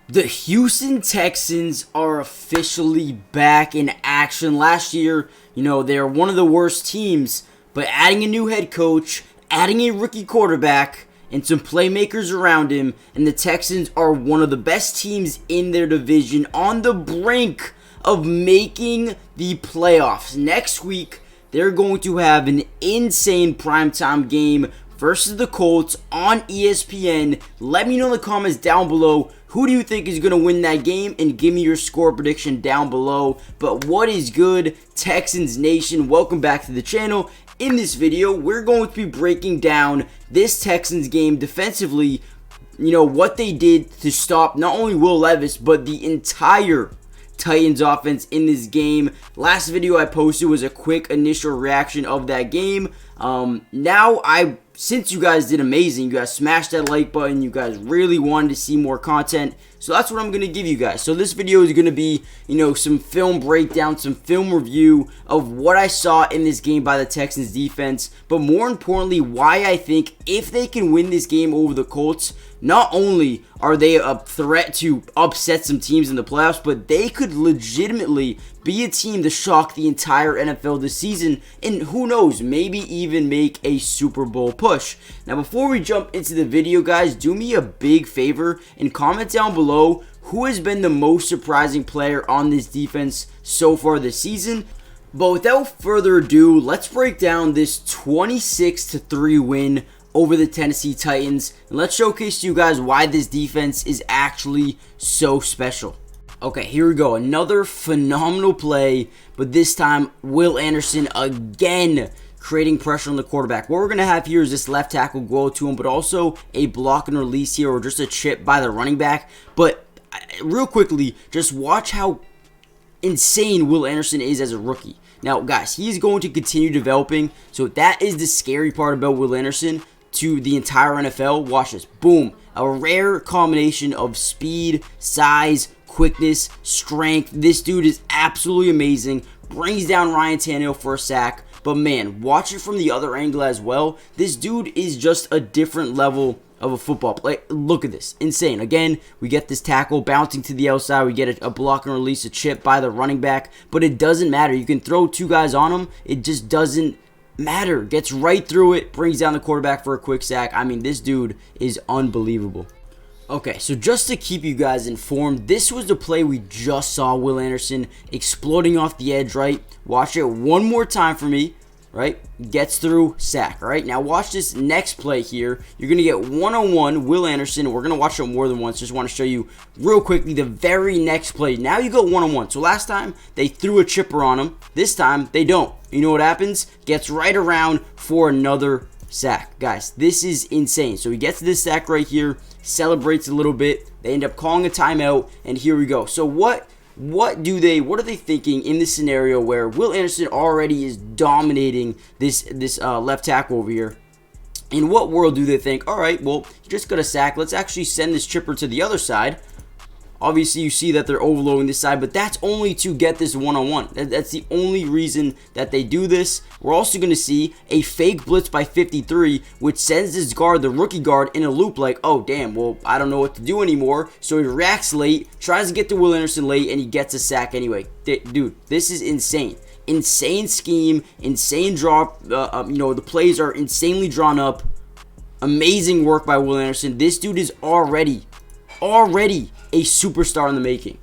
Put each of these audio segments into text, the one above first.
The Houston Texans are officially back in action. Last year, they were one of the worst teams, but adding a new head coach, adding a rookie quarterback, and some playmakers around him, and the Texans are one of the best teams in their division on the brink of making the playoffs. Next week, they're going to have an insane primetime game versus the Colts on ESPN. Let me know in the comments down below, who do you think is going to win that game? And give me your score prediction down below. But what is good, Texans Nation? Welcome back to the channel. In this video, we're going to be breaking down this Texans game defensively. What they did to stop not only Will Levis, but the entire Titans offense in this game. Last video I posted was a quick initial reaction of that game. Since you guys did amazing, you guys smashed that like button, you guys really wanted to see more content, so that's what I'm going to give you guys. So this video is going to be, some film breakdown, some film review of what I saw in this game by the Texans defense, but more importantly, why I think if they can win this game over the Colts, not only are they a threat to upset some teams in the playoffs, but they could legitimately be a team to shock the entire NFL this season, and who knows, maybe even make a Super Bowl push. Now, before we jump into the video, guys, do me a big favor and comment down below who has been the most surprising player on this defense so far this season. But without further ado, let's break down this 26-3 win over the Tennessee Titans, and let's showcase to you guys why this defense is actually so special. Okay, here we go. Another phenomenal play, but this time Will Anderson again creating pressure on the quarterback. What we're going to have here is this left tackle go to him, but also a block and release here, or just a chip by the running back. But real quickly, just watch how insane Will Anderson is as a rookie. Now, guys, he's going to continue developing, so that is the scary part about Will Anderson to the entire NFL. Watch this. Boom. A rare combination of speed, size, quickness, strength. This dude is absolutely amazing. Brings down Ryan Tannehill for a sack. But man, watch it from the other angle as well. This dude is just a different level of a football play. Look at this. Insane. Again, we get this tackle bouncing to the outside. We get a block and release, a chip by the running back. But it doesn't matter. You can throw two guys on him. It just doesn't matter. Gets right through it. Brings down the quarterback for a quick sack. I mean, this dude is unbelievable. Okay, so just to keep you guys informed, this was the play we just saw Will Anderson exploding off the edge, right? Watch it one more time for me, right? Gets through, sack, all right? Now watch this next play here. You're going to get one-on-one Will Anderson. We're going to watch it more than once. Just want to show you real quickly the very next play. Now you go one-on-one. So last time, they threw a chipper on him. This time, they don't. You know what happens? Gets right around for another sack. Guys, this is insane. So he gets this sack right here, celebrates a little bit. They end up calling a timeout, and here we go. So what are they thinking in this scenario where Will Anderson already is dominating this left tackle over here? In what world do they think, all right, well, he just got a sack. Let's actually send this chipper to the other side. Obviously, you see that they're overloading this side, but that's only to get this one-on-one. That's the only reason that they do this. We're also going to see a fake blitz by 53, which sends this guard, the rookie guard, in a loop like, oh, damn, well, I don't know what to do anymore. So he reacts late, tries to get to Will Anderson late, and he gets a sack anyway. Dude, this is insane. Insane scheme, insane drop. The plays are insanely drawn up. Amazing work by Will Anderson. This dude is already a superstar in the making.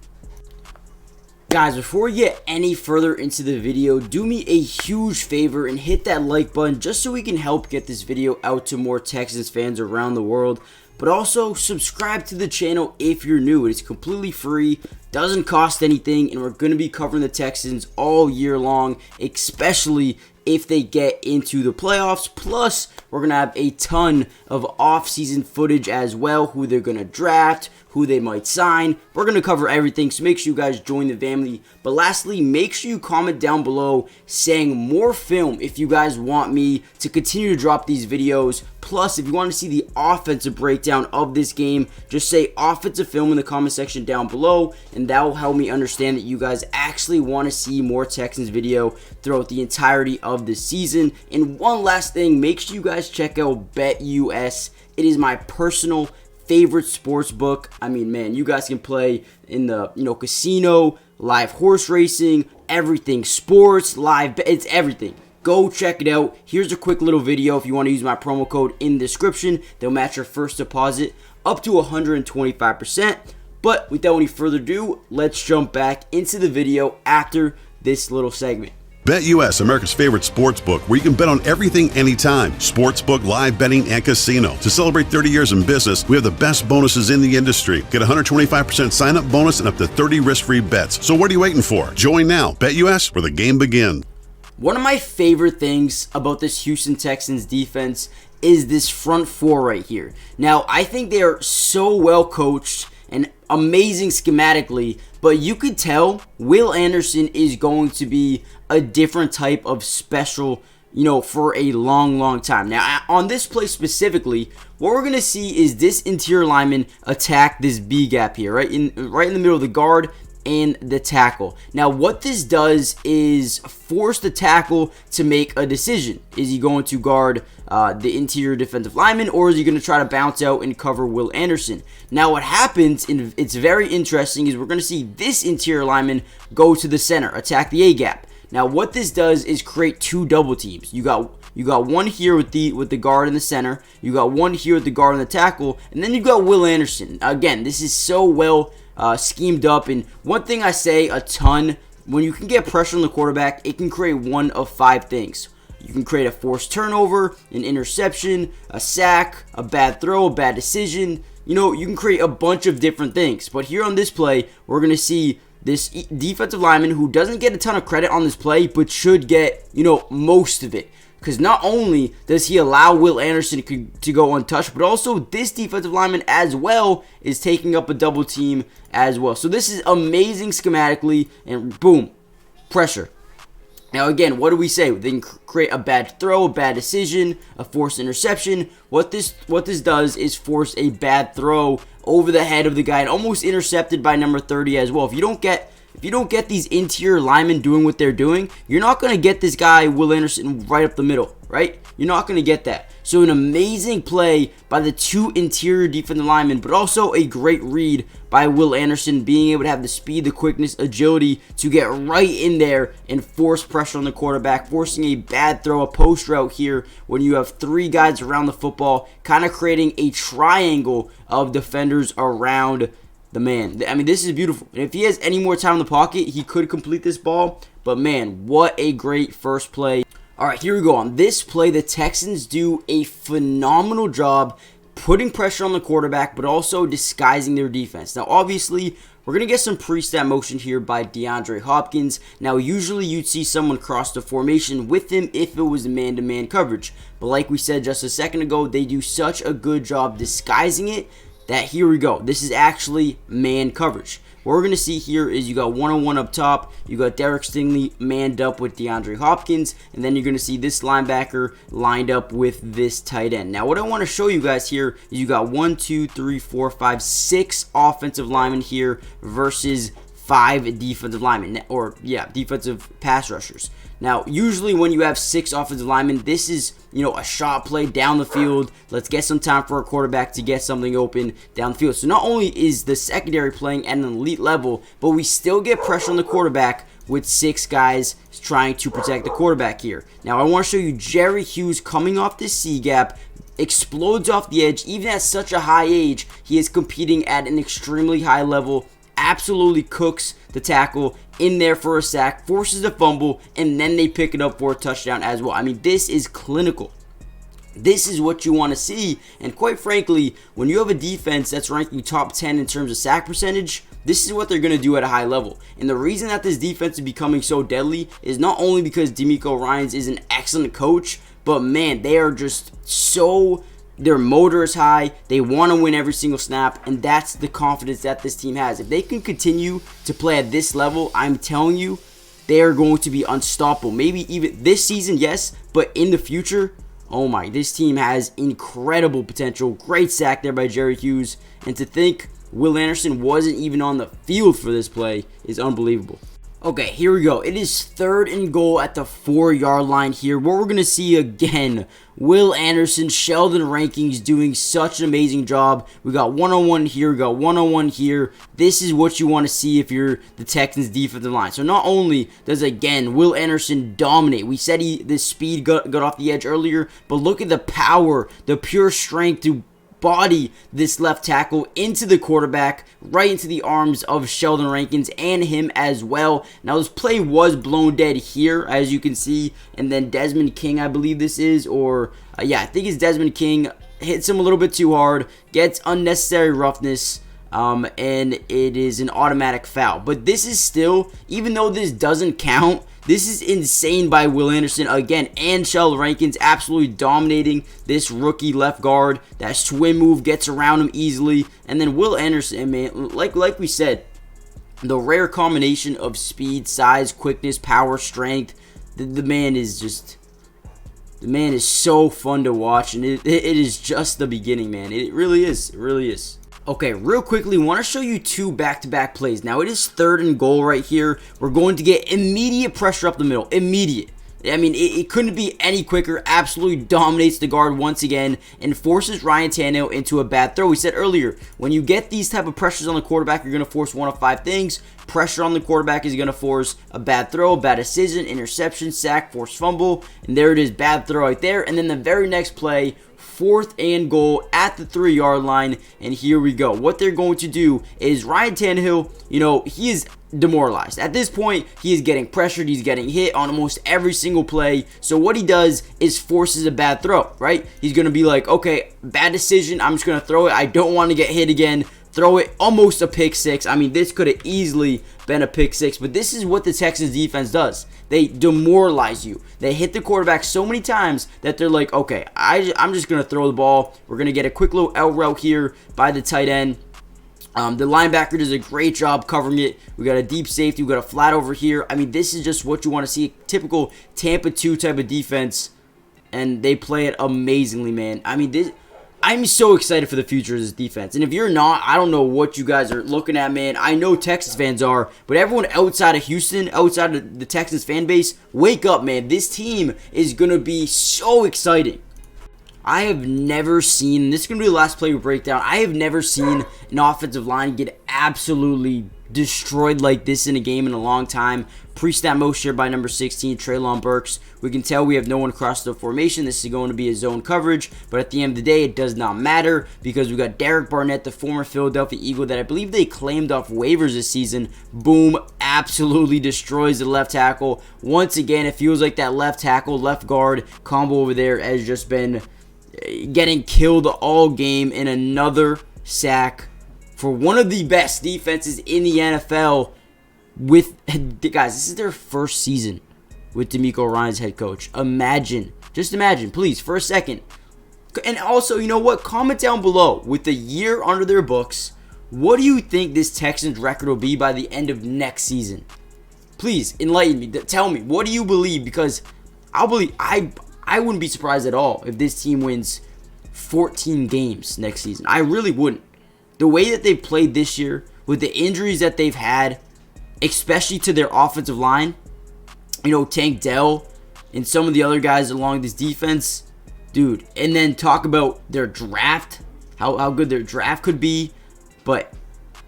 Guys, before we get any further into the video, do me a huge favor and hit that like button just so we can help get this video out to more Texans fans around the world. But also subscribe to the channel if you're new. It's completely free, doesn't cost anything, and we're going to be covering the Texans all year long, especially if they get into the playoffs. Plus, we're going to have a ton of off-season footage as well, who they're going to draft, who they might sign. We're going to cover everything, so make sure you guys join the family. But lastly, make sure you comment down below saying more film if you guys want me to continue to drop these videos. Plus, if you want to see the offensive breakdown of this game, just say offensive film in the comment section down below, and that will help me understand that you guys actually want to see more Texans video throughout the entirety of the season. And one last thing, make sure you guys check out BetUS. It is my personal favorite sports book. I mean, man, you guys can play in the, casino, live horse racing, everything, sports, live, it's everything. Go check it out. Here's a quick little video. If you want to use my promo code in the description, they'll match your first deposit up to 125%. But without any further ado, let's jump back into the video after this little segment. BetUS, America's favorite sports book, where you can bet on everything anytime. Sportsbook, live betting, and casino. To celebrate 30 years in business, we have the best bonuses in the industry. Get a 125% sign-up bonus and up to 30 risk-free bets. So what are you waiting for? Join now. BetUS, where the game begins. One of my favorite things about this Houston Texans defense is this front four right here. Now, I think they are so well coached and amazing schematically, but you could tell Will Anderson is going to be a different type of special, for a long time. Now, on this play specifically, what we're going to see is this interior lineman attack this B gap here, right in the middle of the guard and the tackle. Now, what this does is force the tackle to make a decision. Is he going to guard the interior defensive lineman, or is he going to try to bounce out and cover Will Anderson? Now, what happens, and it's very interesting, is we're going to see this interior lineman go to the center, attack the A gap. Now, what this does is create two double teams. You got one here with the guard in the center. You got one here with the guard and the tackle, and then you got Will Anderson. Again, this is so well schemed up. And one thing I say a ton, when you can get pressure on the quarterback, it can create one of five things. You can create a forced turnover, an interception, a sack, a bad throw, a bad decision. You can create a bunch of different things. But here on this play, we're going to see this defensive lineman who doesn't get a ton of credit on this play, but should get, most of it. Because not only does he allow Will Anderson to go untouched, but also this defensive lineman as well is taking up a double team as well. So this is amazing schematically, and boom, pressure. Now again, what do we say? They can create a bad throw, a bad decision, a forced interception. What this does is force a bad throw over the head of the guy and almost intercepted by number 30 as well. If you don't get these interior linemen doing what they're doing, you're not going to get this guy, Will Anderson, right up the middle, right? You're not going to get that. So an amazing play by the two interior defensive linemen, but also a great read by Will Anderson, being able to have the speed, the quickness, agility to get right in there and force pressure on the quarterback, forcing a bad throw, a post route here when you have three guys around the football, kind of creating a triangle of defenders around the man. I mean, this is beautiful. And if he has any more time in the pocket, he could complete this ball. But man, what a great first play. All right, here we go. On this play, the Texans do a phenomenal job putting pressure on the quarterback, but also disguising their defense. Now, obviously, we're going to get some pre-snap motion here by DeAndre Hopkins. Now, usually you'd see someone cross the formation with him if it was man-to-man coverage. But like we said just a second ago, they do such a good job disguising it that here we go. This is actually man coverage. What we're going to see here is you got one-on-one up top. You got Derek Stingley manned up with DeAndre Hopkins. And then you're going to see this linebacker lined up with this tight end. Now, what I want to show you guys here is you got 1, 2, 3, 4, 5, 6 offensive linemen here versus 5 defensive linemen, or defensive pass rushers. Now, usually when you have 6 offensive linemen, this is, a shot play down the field. Let's get some time for a quarterback to get something open down the field. So not only is the secondary playing at an elite level, but we still get pressure on the quarterback with 6 guys trying to protect the quarterback here. Now, I want to show you Jerry Hughes coming off this C gap, explodes off the edge. Even at such a high age, he is competing at an extremely high level, absolutely cooks the tackle in there for a sack, forces the fumble, and then they pick it up for a touchdown as well. I mean, this is clinical. This is what you want to see. And quite frankly, when you have a defense that's ranking top 10 in terms of sack percentage, this is what they're going to do at a high level. And the reason that this defense is becoming so deadly is not only because Demeco Ryans is an excellent coach, but man, they are just so... Their motor is high. They want to win every single snap, and that's the confidence that this team has. If they can continue to play at this level, I'm telling you, they are going to be unstoppable. Maybe even this season, yes, but in the future, oh my, this team has incredible potential. Great sack there by Jerry Hughes, and to think Will Anderson wasn't even on the field for this play is unbelievable. Okay, here we go. It is 3rd and goal at the 4-yard line here. What we're going to see again, Will Anderson, Sheldon Rankins doing such an amazing job. We got one-on-one here, we got one-on-one here. This is what you want to see if you're the Texans defensive line. So not only does, again, Will Anderson dominate. We said the speed got off the edge earlier, but look at the power, the pure strength to body this left tackle into the quarterback, right into the arms of Sheldon Rankins and him as well. Now this play was blown dead here, as you can see, and then Desmond King, I believe this is, or yeah, I think it's Desmond King, hits him a little bit too hard, gets unnecessary roughness, and it is an automatic foul. But this is still, even though this doesn't count, this is insane by Will Anderson again, and Sheldon Rankins absolutely dominating this rookie left guard. That swim move gets around him easily, and then Will Anderson, man, like we said, the rare combination of speed, size, quickness, power, strength. The man is just, the man is so fun to watch, and it is just the beginning, man. It really is. It really is. Okay, real quickly, want to show you 2 back-to-back plays. Now, it is 3rd and goal right here. We're going to get immediate pressure up the middle. Immediate. I mean, it couldn't be any quicker. Absolutely dominates the guard once again and forces Ryan Tannehill into a bad throw. We said earlier, when you get these type of pressures on the quarterback, you're going to force one of 5 things. Pressure on the quarterback is going to force a bad throw, a bad decision, interception, sack, forced fumble. And there it is, bad throw right there. And then the very next play, 4th and goal at the 3-yard line, and here we go. What they're going to do is Ryan Tannehill, you know, he is demoralized. At this point, he is getting pressured, he's getting hit on almost every single play. So what he does is forces a bad throw, right? He's going to be like, okay, bad decision, I'm just going to throw it. I don't want to get hit again. Throw it, almost a pick six. I mean, this could have easily been a pick six, but this is what the Texans defense does. They demoralize you. They hit the quarterback so many times that they're like, okay, I'm just going to throw the ball. We're going to get a quick little L route here by the tight end. The linebacker does a great job covering it. We got a deep safety. We got a flat over here. I mean, this is just what you want to see. Typical Tampa 2 type of defense, and they play it amazingly, man. I mean, I'm so excited for the future of this defense. And if you're not, I don't know what you guys are looking at, man. I know Texas fans are, but everyone outside of Houston, outside of the Texans fan base, wake up, man. This team is going to be so exciting. I have never seen, this is going to be the last play we break down, I have never seen an offensive line get absolutely destroyed like this in a game in a long time. Pre-snap motion here by number 16, Treylon Burks. We can tell we have no one across the formation. This is going to be a zone coverage, but at the end of the day, it does not matter because we got Derek Barnett, the former Philadelphia Eagle that I believe they claimed off waivers this season. Boom, absolutely destroys the left tackle. Once again, it feels like that left tackle, left guard combo over there has just been getting killed all game in another sack for one of the best defenses in the NFL. With guys, this is their first season with Demeco Ryan's head coach. Just imagine, please, for a second. And also, you know what? Comment down below with the year under their books. What do you think this Texans record will be by the end of next season? Please enlighten me. Tell me, what do you believe? Because I wouldn't be surprised at all if this team wins 14 games next season. I really wouldn't. The way that they've played this year, with the injuries that they've had, especially to their offensive line, you know, Tank Dell and some of the other guys along this defense, dude. And then talk about their draft, how good their draft could be, but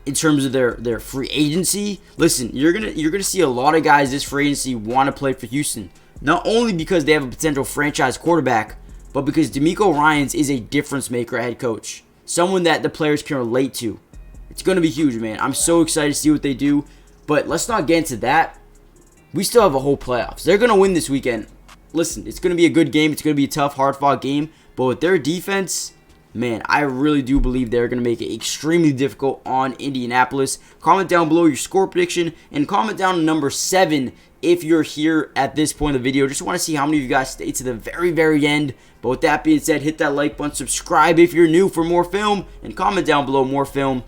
in terms of their free agency, listen, you're gonna see a lot of guys this free agency want to play for Houston. Not only because they have a potential franchise quarterback, but because Demeco Ryans is a difference maker at head coach. Someone that the players can relate to. It's going to be huge, man. I'm so excited to see what they do. But let's not get into that. We still have a whole playoffs. They're going to win this weekend. Listen, it's going to be a good game. It's going to be a tough, hard-fought game. But with their defense, man, I really do believe they're going to make it extremely difficult on Indianapolis. Comment down below your score prediction. And comment down number 7 if you're here at this point of the video. Just want to see how many of you guys stay to the very, very end. But with that being said, hit that like button, subscribe if you're new for more film, and comment down below more film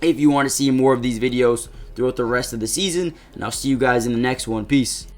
if you want to see more of these videos throughout the rest of the season. And I'll see you guys in the next one. Peace.